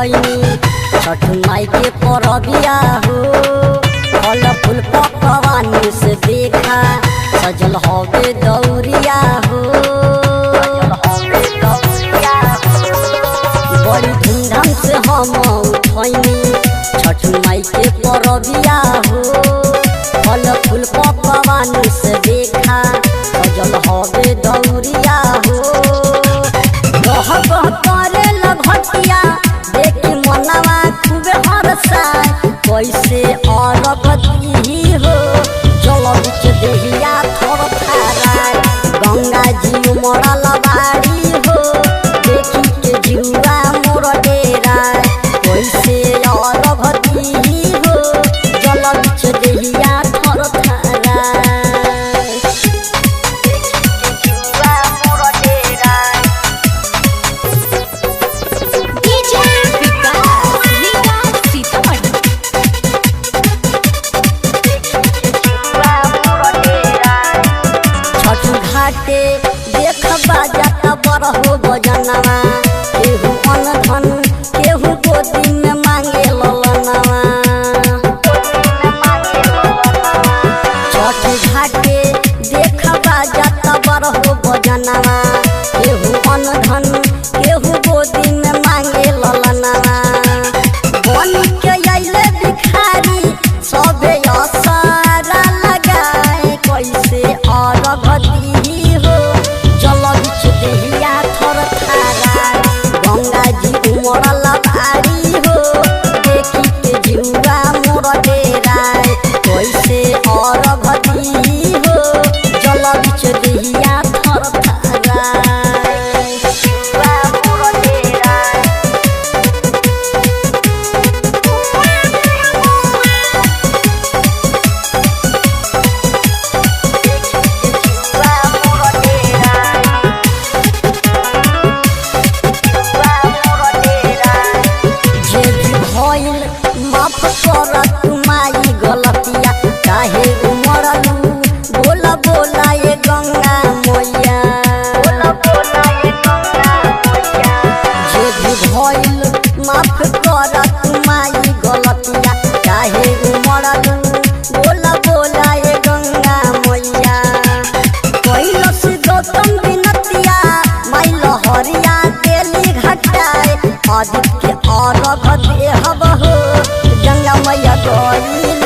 उठैनी छठ माई के परबिया हो। फल फूल पकवानी से देखा सजल हवे दौरिया हो। बड़ी धूमधाम से हम उठैनी छठ माई के परबिया हो। फल फूल पकवानी से देखा सजल हवे दौरिया हो। गह गह करे लगटिया देखी मनवा खूबे हरसाए। कैसे अरग दी हो जल बिच देहिया थर थाराए। गंगा जी उमड़ल बाड़ी हो देखी के जीवा मोर डेराए। कैसे अरग दी हो जल बिच देहिया थर थाराए। घाटे देख बाजाता बरहो बजनवा। केहू अनधन केहू गोदी में मांगे ललनवा। छठ घाटे देख बाजाता बरहो बजनवा। केहू अनधन केहू गोदी में मांगे ललनवा। बन के अइले भिखारी सबे असरा लगाए। कैसे अरग दी हो जल बिच देहिया थर थाराए। गंगा जी उमड़ल बाड़ी हो देखी के जीवा मोर डेराए। कैसे अरग दी हो जल बिच देहिया थर थाराए। माफ कर तुम्हारी गलतिया काहे उमड़लू। बोला बोला ये गंगा मैया। जे भी भइल माफ कर तुम्हारी गलतिया काहे उमड़लू। बोला बोला ये गंगा मैया। कैलस गौतम बिनतिया माई लहरिया तेली घटाए। आदित्य अरग देहब हो गंगा मैया गई